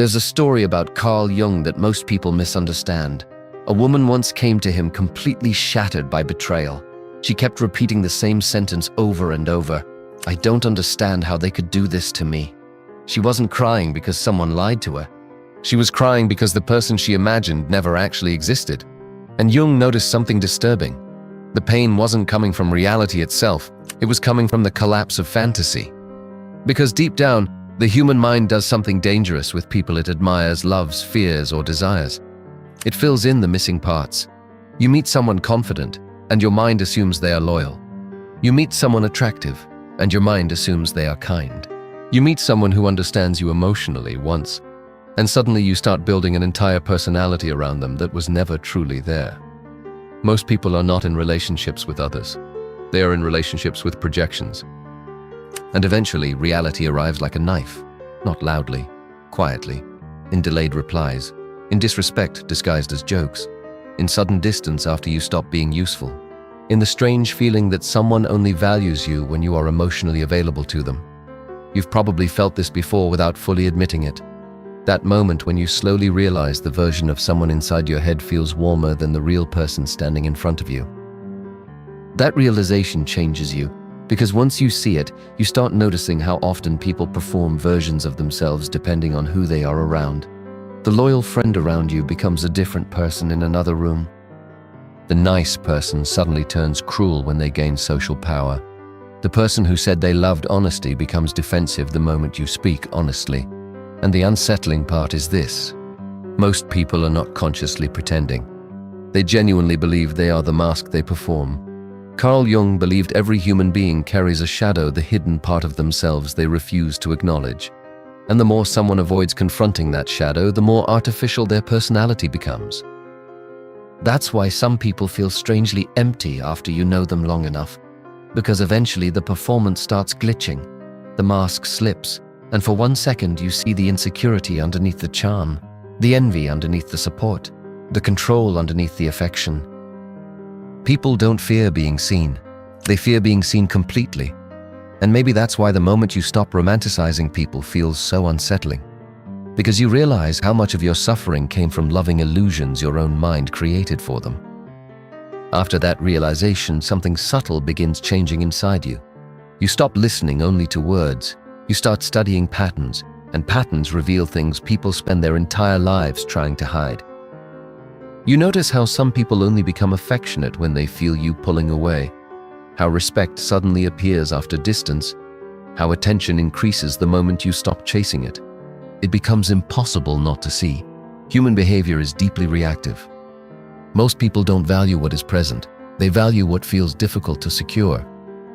There's a story about Carl Jung that most people misunderstand. A woman once came to him completely shattered by betrayal. She kept repeating the same sentence over and over. "I don't understand how they could do this to me." She wasn't crying because someone lied to her. She was crying because the person she imagined never actually existed. And Jung noticed something disturbing. The pain wasn't coming from reality itself, it was coming from the collapse of fantasy. Because deep down, the human mind does something dangerous with people it admires, loves, fears, or desires. It fills in the missing parts. You meet someone confident, and your mind assumes they are loyal. You meet someone attractive, and your mind assumes they are kind. You meet someone who understands you emotionally once, and suddenly you start building an entire personality around them that was never truly there. Most people are not in relationships with others. They are in relationships with projections. And eventually, reality arrives like a knife, not loudly, quietly, in delayed replies, in disrespect disguised as jokes, in sudden distance after you stop being useful, in the strange feeling that someone only values you when you are emotionally available to them. You've probably felt this before without fully admitting it. That moment when you slowly realize the version of someone inside your head feels warmer than the real person standing in front of you. That realization changes you, because once you see it, you start noticing how often people perform versions of themselves depending on who they are around. The loyal friend around you becomes a different person in another room. The nice person suddenly turns cruel when they gain social power. The person who said they loved honesty becomes defensive the moment you speak honestly. And the unsettling part is this: most people are not consciously pretending. They genuinely believe they are the mask they perform. Carl Jung believed every human being carries a shadow, the hidden part of themselves they refuse to acknowledge. And the more someone avoids confronting that shadow, the more artificial their personality becomes. That's why some people feel strangely empty after you know them long enough, because eventually the performance starts glitching, the mask slips, and for 1 second you see the insecurity underneath the charm, the envy underneath the support, the control underneath the affection. People don't fear being seen. They fear being seen completely. And maybe that's why the moment you stop romanticizing people feels so unsettling. Because you realize how much of your suffering came from loving illusions your own mind created for them. After that realization, something subtle begins changing inside you. You stop listening only to words. You start studying patterns, and patterns reveal things people spend their entire lives trying to hide. You notice how some people only become affectionate when they feel you pulling away, how respect suddenly appears after distance, how attention increases the moment you stop chasing it. It becomes impossible not to see. Human behavior is deeply reactive. Most people don't value what is present. They value what feels difficult to secure.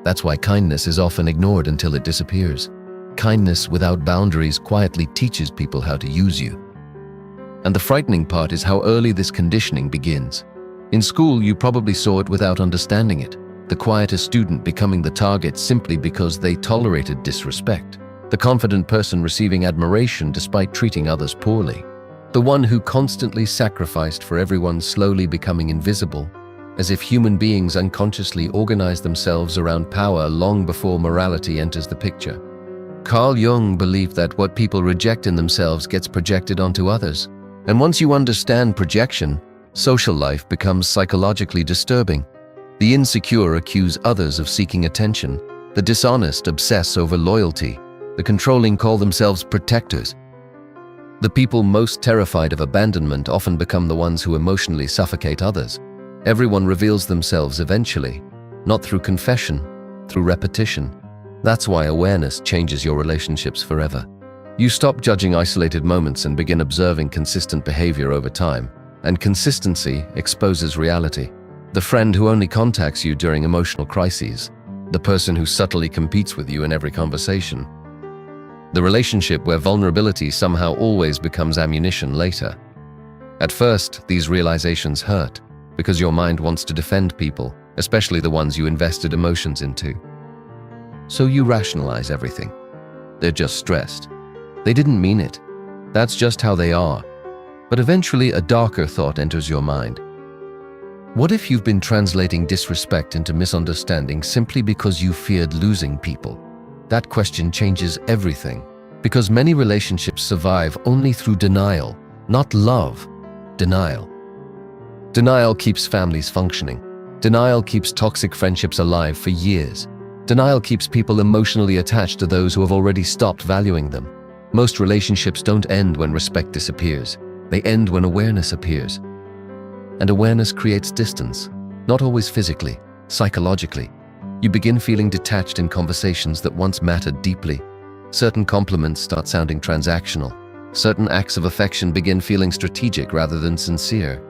That's why kindness is often ignored until it disappears. Kindness without boundaries quietly teaches people how to use you. And the frightening part is how early this conditioning begins. In school, you probably saw it without understanding it. The quietest student becoming the target simply because they tolerated disrespect. The confident person receiving admiration despite treating others poorly. The one who constantly sacrificed for everyone slowly becoming invisible, as if human beings unconsciously organize themselves around power long before morality enters the picture. Carl Jung believed that what people reject in themselves gets projected onto others. And once you understand projection, social life becomes psychologically disturbing. The insecure accuse others of seeking attention. The dishonest obsess over loyalty. The controlling call themselves protectors. The people most terrified of abandonment often become the ones who emotionally suffocate others. Everyone reveals themselves eventually, not through confession, through repetition. That's why awareness changes your relationships forever. You stop judging isolated moments and begin observing consistent behavior over time. And consistency exposes reality. The friend who only contacts you during emotional crises. The person who subtly competes with you in every conversation. The relationship where vulnerability somehow always becomes ammunition later. At first, these realizations hurt, because your mind wants to defend people, especially the ones you invested emotions into. So you rationalize everything. They're just stressed. They didn't mean it. That's just how they are. But eventually a darker thought enters your mind. What if you've been translating disrespect into misunderstanding simply because you feared losing people? That question changes everything. Because many relationships survive only through denial, not love. Denial. Denial keeps families functioning. Denial keeps toxic friendships alive for years. Denial keeps people emotionally attached to those who have already stopped valuing them. Most relationships don't end when respect disappears. They end when awareness appears. And awareness creates distance, not always physically, psychologically. You begin feeling detached in conversations that once mattered deeply. Certain compliments start sounding transactional. Certain acts of affection begin feeling strategic rather than sincere.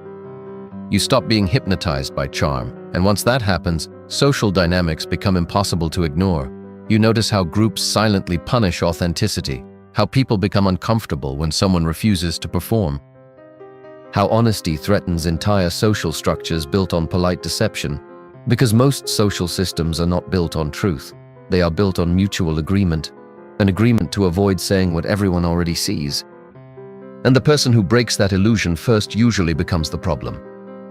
You stop being hypnotized by charm, and once that happens, social dynamics become impossible to ignore. You notice how groups silently punish authenticity, how people become uncomfortable when someone refuses to perform, how honesty threatens entire social structures built on polite deception. Because most social systems are not built on truth. They are built on mutual agreement, an agreement to avoid saying what everyone already sees. And the person who breaks that illusion first usually becomes the problem.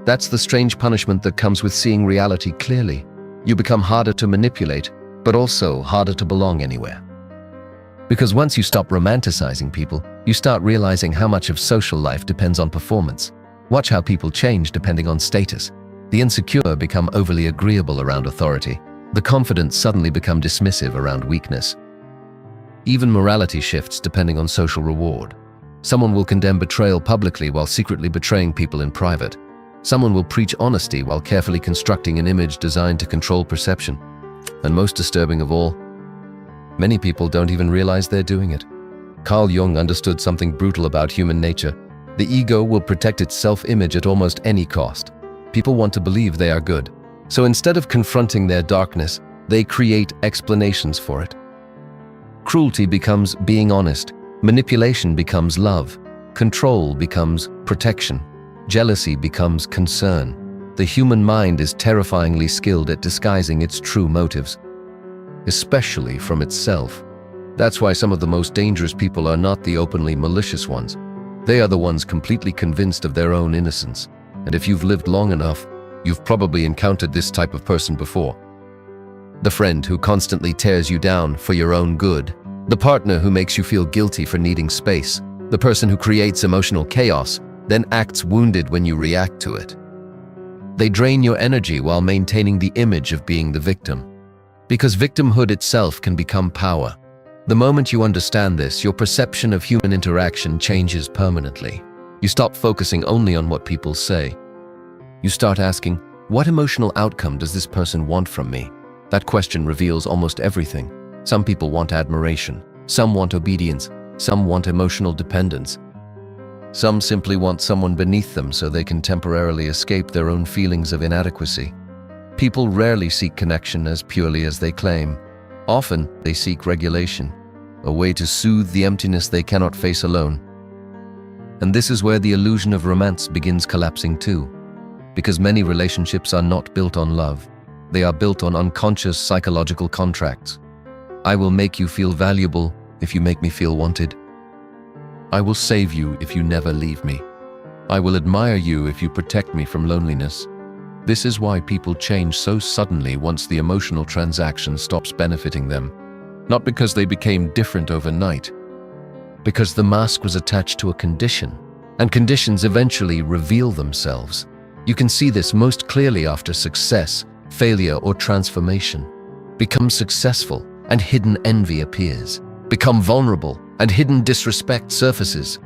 That's the strange punishment that comes with seeing reality clearly. You become harder to manipulate, but also harder to belong anywhere. Because once you stop romanticizing people, you start realizing how much of social life depends on performance. Watch how people change depending on status. The insecure become overly agreeable around authority. The confident suddenly become dismissive around weakness. Even morality shifts depending on social reward. Someone will condemn betrayal publicly while secretly betraying people in private. Someone will preach honesty while carefully constructing an image designed to control perception. And most disturbing of all, many people don't even realize they're doing it. Carl Jung understood something brutal about human nature. The ego will protect its self-image at almost any cost. People want to believe they are good. So instead of confronting their darkness, they create explanations for it. Cruelty becomes being honest. Manipulation becomes love. Control becomes protection. Jealousy becomes concern. The human mind is terrifyingly skilled at disguising its true motives, especially from itself. That's why some of the most dangerous people are not the openly malicious ones. They are the ones completely convinced of their own innocence. And if you've lived long enough, you've probably encountered this type of person before. The friend who constantly tears you down for your own good. The partner who makes you feel guilty for needing space. The person who creates emotional chaos, then acts wounded when you react to it. They drain your energy while maintaining the image of being the victim. Because victimhood itself can become power. The moment you understand this, your perception of human interaction changes permanently. You stop focusing only on what people say. You start asking, what emotional outcome does this person want from me? That question reveals almost everything. Some people want admiration. Some want obedience. Some want emotional dependence. Some simply want someone beneath them so they can temporarily escape their own feelings of inadequacy. People rarely seek connection as purely as they claim. Often, they seek regulation, a way to soothe the emptiness they cannot face alone. And this is where the illusion of romance begins collapsing too. Because many relationships are not built on love. They are built on unconscious psychological contracts. I will make you feel valuable if you make me feel wanted. I will save you if you never leave me. I will admire you if you protect me from loneliness. This is why people change so suddenly once the emotional transaction stops benefiting them. Not because they became different overnight, because the mask was attached to a condition, and conditions eventually reveal themselves. You can see this most clearly after success, failure, or transformation. Become successful, and hidden envy appears. Become vulnerable, and hidden disrespect surfaces.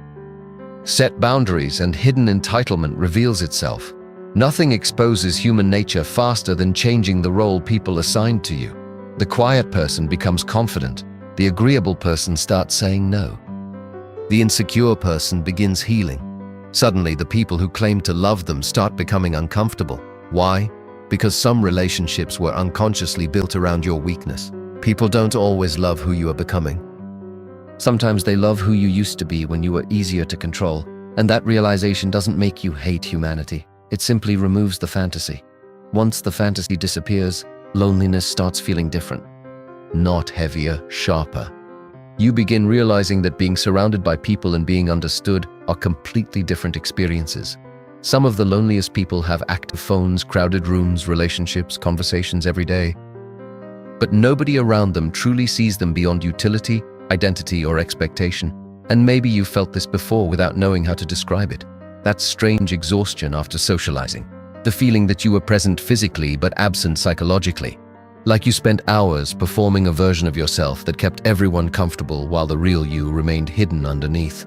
Set boundaries, and hidden entitlement reveals itself. Nothing exposes human nature faster than changing the role people assigned to you. The quiet person becomes confident. The agreeable person starts saying no. The insecure person begins healing. Suddenly, the people who claim to love them start becoming uncomfortable. Why? Because some relationships were unconsciously built around your weakness. People don't always love who you are becoming. Sometimes they love who you used to be when you were easier to control, and that realization doesn't make you hate humanity. It simply removes the fantasy. Once the fantasy disappears, loneliness starts feeling different. Not heavier, sharper. You begin realizing that being surrounded by people and being understood are completely different experiences. Some of the loneliest people have active phones, crowded rooms, relationships, conversations every day. But nobody around them truly sees them beyond utility identity, or expectation. And maybe you felt this before without knowing how to describe it. That strange exhaustion after socializing. The feeling that you were present physically but absent psychologically. Like you spent hours performing a version of yourself that kept everyone comfortable while the real you remained hidden underneath.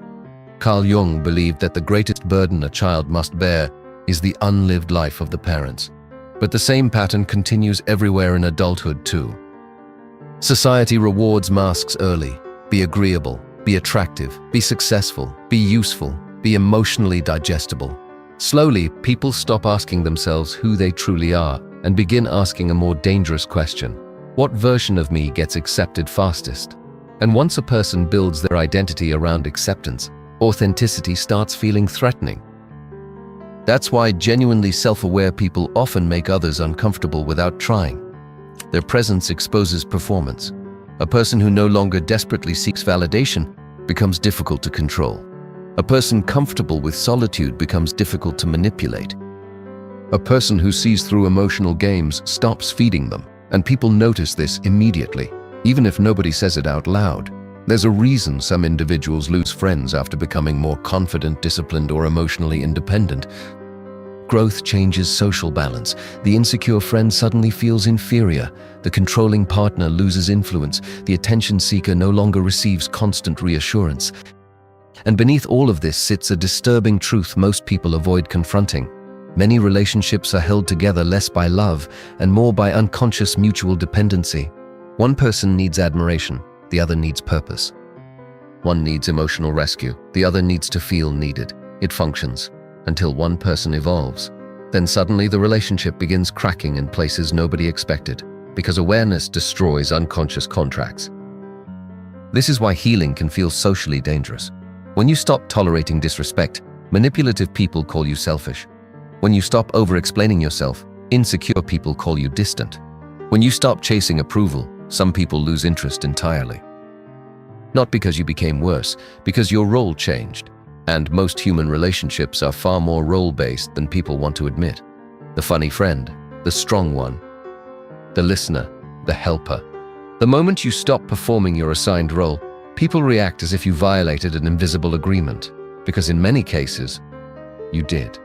Carl Jung believed that the greatest burden a child must bear is the unlived life of the parents. But the same pattern continues everywhere in adulthood too. Society rewards masks early. Be agreeable, be attractive, be successful, be useful, be emotionally digestible. Slowly, people stop asking themselves who they truly are and begin asking a more dangerous question. What version of me gets accepted fastest? And once a person builds their identity around acceptance, authenticity starts feeling threatening. That's why genuinely self-aware people often make others uncomfortable without trying. Their presence exposes performance. A person who no longer desperately seeks validation becomes difficult to control. A person comfortable with solitude becomes difficult to manipulate. A person who sees through emotional games stops feeding them, and people notice this immediately, even if nobody says it out loud. There's a reason some individuals lose friends after becoming more confident, disciplined, or emotionally independent. Growth changes social balance. The insecure friend suddenly feels inferior. The controlling partner loses influence. The attention seeker no longer receives constant reassurance. And beneath all of this sits a disturbing truth most people avoid confronting. Many relationships are held together less by love and more by unconscious mutual dependency. One person needs admiration, the other needs purpose. One needs emotional rescue, the other needs to feel needed. It functions until one person evolves. Then suddenly the relationship begins cracking in places nobody expected, because awareness destroys unconscious contracts. This is why healing can feel socially dangerous. When you stop tolerating disrespect, manipulative people call you selfish. When you stop over-explaining yourself, insecure people call you distant. When you stop chasing approval, some people lose interest entirely. Not because you became worse, because your role changed. And most human relationships are far more role-based than people want to admit. The funny friend, the strong one, the listener, the helper. The moment you stop performing your assigned role, people react as if you violated an invisible agreement, because in many cases, you did.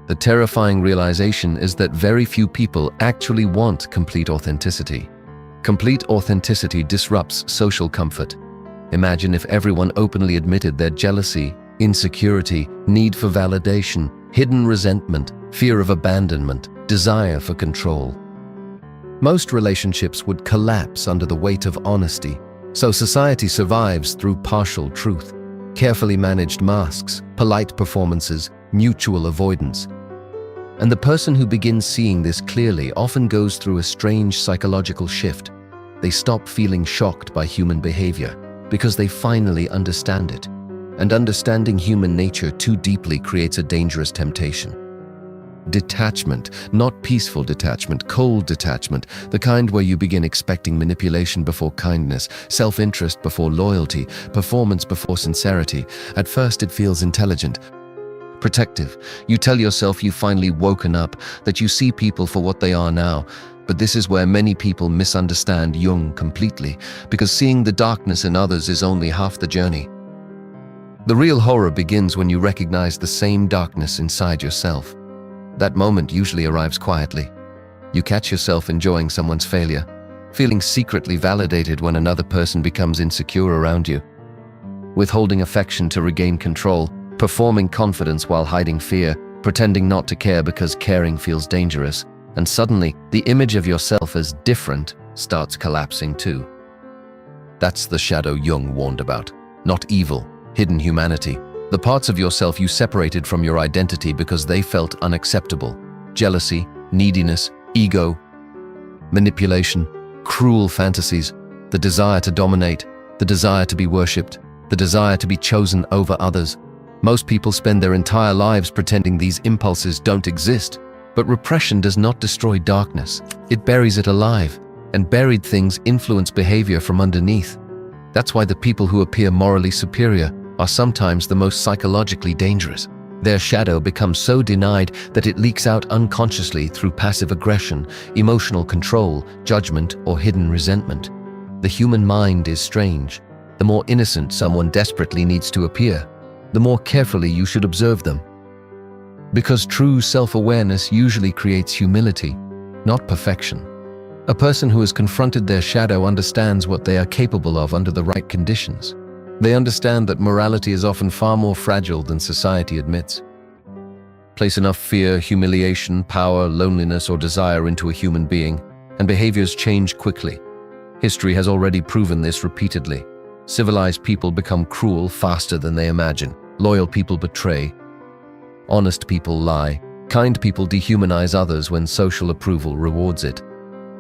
The terrifying realization is that very few people actually want complete authenticity. Complete authenticity disrupts social comfort. Imagine if everyone openly admitted their jealousy, insecurity, need for validation, hidden resentment, fear of abandonment, desire for control. Most relationships would collapse under the weight of honesty. So society survives through partial truth, carefully managed masks, polite performances, mutual avoidance. And the person who begins seeing this clearly often goes through a strange psychological shift. They stop feeling shocked by human behavior because they finally understand it. And understanding human nature too deeply creates a dangerous temptation. Detachment, not peaceful detachment, cold detachment, the kind where you begin expecting manipulation before kindness, self-interest before loyalty, performance before sincerity. At first it feels intelligent, protective. You tell yourself you've finally woken up, that you see people for what they are now. But this is where many people misunderstand Jung completely, because seeing the darkness in others is only half the journey. The real horror begins when you recognize the same darkness inside yourself. That moment usually arrives quietly. You catch yourself enjoying someone's failure, feeling secretly validated when another person becomes insecure around you, withholding affection to regain control, performing confidence while hiding fear, pretending not to care because caring feels dangerous. And suddenly, the image of yourself as different starts collapsing too. That's the shadow Jung warned about. Not evil, hidden humanity. The parts of yourself you separated from your identity because they felt unacceptable. Jealousy, neediness, ego, manipulation, cruel fantasies, the desire to dominate, the desire to be worshipped, the desire to be chosen over others. Most people spend their entire lives pretending these impulses don't exist. But repression does not destroy darkness. It buries it alive, and buried things influence behavior from underneath. That's why the people who appear morally superior are sometimes the most psychologically dangerous. Their shadow becomes so denied that it leaks out unconsciously through passive aggression, emotional control, judgment, or hidden resentment. The human mind is strange. The more innocent someone desperately needs to appear, the more carefully you should observe them. Because true self-awareness usually creates humility, not perfection. A person who has confronted their shadow understands what they are capable of under the right conditions. They understand that morality is often far more fragile than society admits. Place enough fear, humiliation, power, loneliness, or desire into a human being, and behaviors change quickly. History has already proven this repeatedly. Civilized people become cruel faster than they imagine. Loyal people betray. Honest people lie. Kind people dehumanize others when social approval rewards it.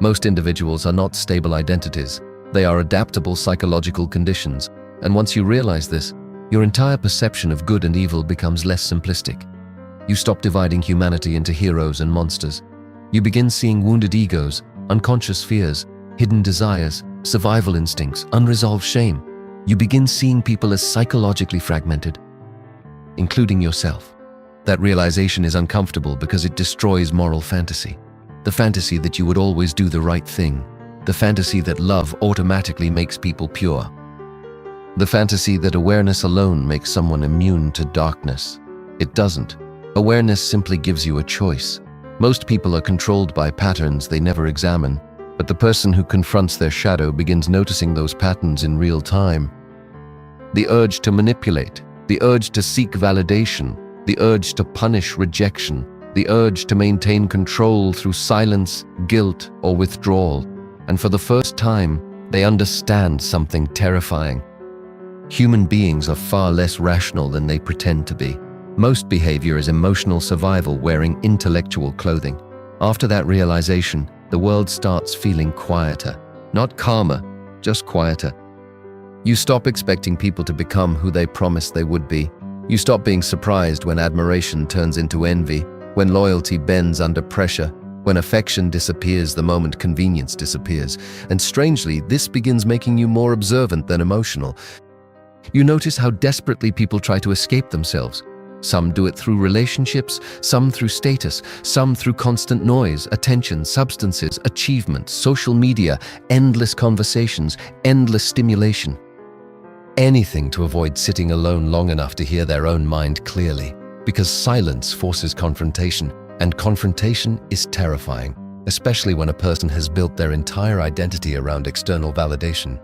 Most individuals are not stable identities. They are adaptable psychological conditions. And once you realize this, your entire perception of good and evil becomes less simplistic. You stop dividing humanity into heroes and monsters. You begin seeing wounded egos, unconscious fears, hidden desires, survival instincts, unresolved shame. You begin seeing people as psychologically fragmented, including yourself. That realization is uncomfortable because it destroys moral fantasy. The fantasy that you would always do the right thing. The fantasy that love automatically makes people pure. The fantasy that awareness alone makes someone immune to darkness. It doesn't. Awareness simply gives you a choice. Most people are controlled by patterns they never examine, but the person who confronts their shadow begins noticing those patterns in real time. The urge to manipulate, the urge to seek validation, the urge to punish rejection, the urge to maintain control through silence, guilt, or withdrawal. And for the first time, they understand something terrifying. Human beings are far less rational than they pretend to be. Most behavior is emotional survival wearing intellectual clothing. After that realization, the world starts feeling quieter. Not calmer, just quieter. You stop expecting people to become who they promised they would be. You stop being surprised when admiration turns into envy, when loyalty bends under pressure, when affection disappears the moment convenience disappears. And strangely, this begins making you more observant than emotional. You notice how desperately people try to escape themselves. Some do it through relationships, some through status, some through constant noise, attention, substances, achievement, social media, endless conversations, endless stimulation. Anything to avoid sitting alone long enough to hear their own mind clearly, because silence forces confrontation, and confrontation is terrifying, especially when a person has built their entire identity around external validation.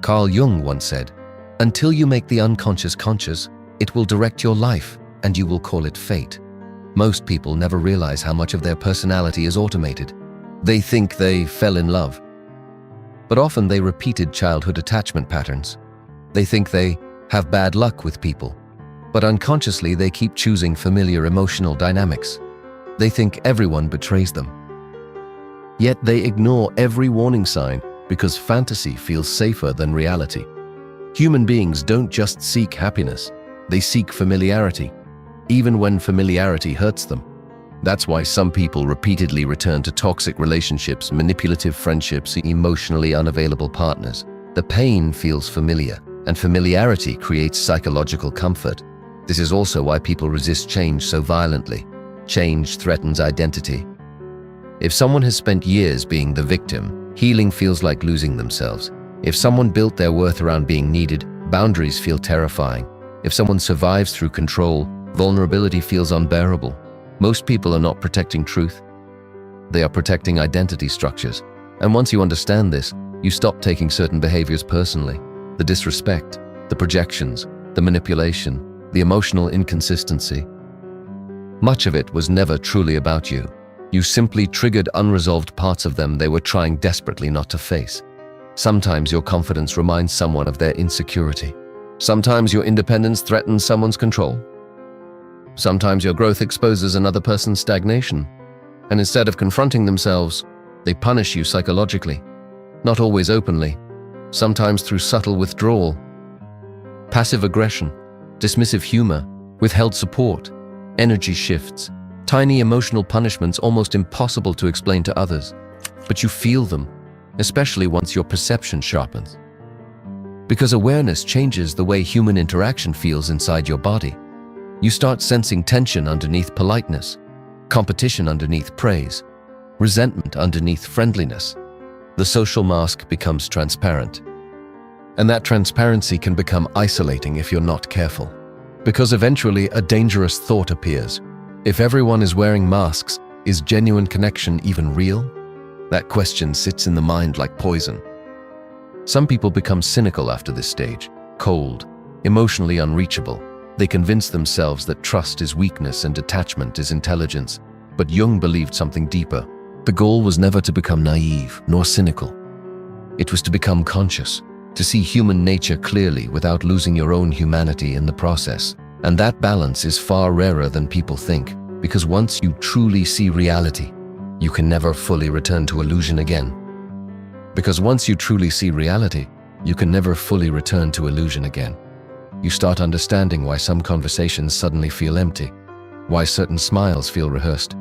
Carl Jung once said, "Until you make the unconscious conscious, it will direct your life, and you will call it fate." Most people never realize how much of their personality is automated. They think they fell in love, but often they repeated childhood attachment patterns. They think they have bad luck with people, but unconsciously they keep choosing familiar emotional dynamics. They think everyone betrays them. Yet they ignore every warning sign because fantasy feels safer than reality. Human beings don't just seek happiness, they seek familiarity, even when familiarity hurts them. That's why some people repeatedly return to toxic relationships, manipulative friendships, emotionally unavailable partners. The pain feels familiar, and familiarity creates psychological comfort. This is also why people resist change so violently. Change threatens identity. If someone has spent years being the victim, healing feels like losing themselves. If someone built their worth around being needed, boundaries feel terrifying. If someone survives through control, vulnerability feels unbearable. Most people are not protecting truth. They are protecting identity structures. And once you understand this, you stop taking certain behaviors personally. The disrespect, the projections, the manipulation, the emotional inconsistency. Much of it was never truly about you. You simply triggered unresolved parts of them they were trying desperately not to face. Sometimes your confidence reminds someone of their insecurity. Sometimes your independence threatens someone's control. Sometimes your growth exposes another person's stagnation. And instead of confronting themselves, they punish you psychologically. Not always openly, sometimes through subtle withdrawal, passive aggression, dismissive humor, withheld support, energy shifts, tiny emotional punishments almost impossible to explain to others. But you feel them, especially once your perception sharpens. Because awareness changes the way human interaction feels inside your body. You start sensing tension underneath politeness, competition underneath praise, resentment underneath friendliness. the social mask becomes transparent. And that transparency can become isolating if you're not careful. Because eventually a dangerous thought appears. If everyone is wearing masks, is genuine connection even real? That question sits in the mind like poison. Some people become cynical after this stage, cold, emotionally unreachable. They convince themselves that trust is weakness and detachment is intelligence. But Jung believed something deeper. The goal was never to become naive nor cynical. It was to become conscious, to see human nature clearly without losing your own humanity in the process. And that balance is far rarer than people think, because once you truly see reality, you can never fully return to illusion again. Because once you truly see reality, you can never fully return to illusion again. You start understanding why some conversations suddenly feel empty, why certain smiles feel rehearsed,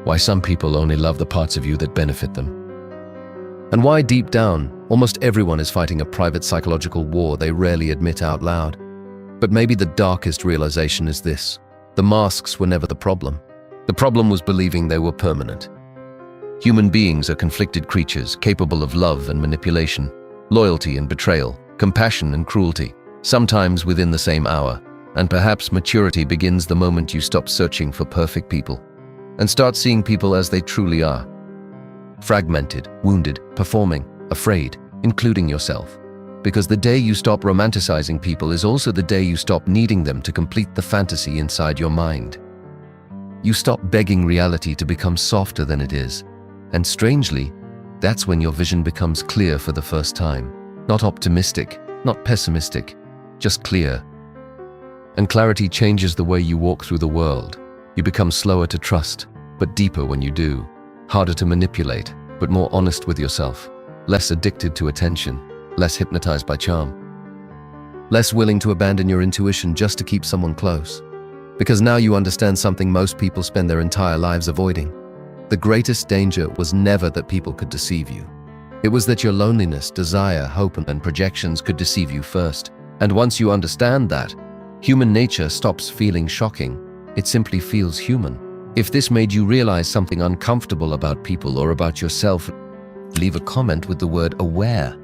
why some people only love the parts of you that benefit them. And why deep down, almost everyone is fighting a private psychological war they rarely admit out loud. But maybe the darkest realization is this: the masks were never the problem. The problem was believing they were permanent. Human beings are conflicted creatures capable of love and manipulation, loyalty and betrayal, compassion and cruelty, sometimes within the same hour. And perhaps maturity begins the moment you stop searching for perfect people and start seeing people as they truly are. Fragmented, wounded, performing, afraid, including yourself. Because the day you stop romanticizing people is also the day you stop needing them to complete the fantasy inside your mind. You stop begging reality to become softer than it is. And strangely, that's when your vision becomes clear for the first time. Not optimistic, not pessimistic, just clear. And clarity changes the way you walk through the world. You become slower to trust, but deeper when you do. Harder to manipulate, but more honest with yourself. Less addicted to attention, less hypnotized by charm. Less willing to abandon your intuition just to keep someone close. Because now you understand something most people spend their entire lives avoiding. The greatest danger was never that people could deceive you. It was that your loneliness, desire, hope, and projections could deceive you first. And once you understand that, human nature stops feeling shocking. It simply feels human. If this made you realize something uncomfortable about people or about yourself, leave a comment with the word "aware."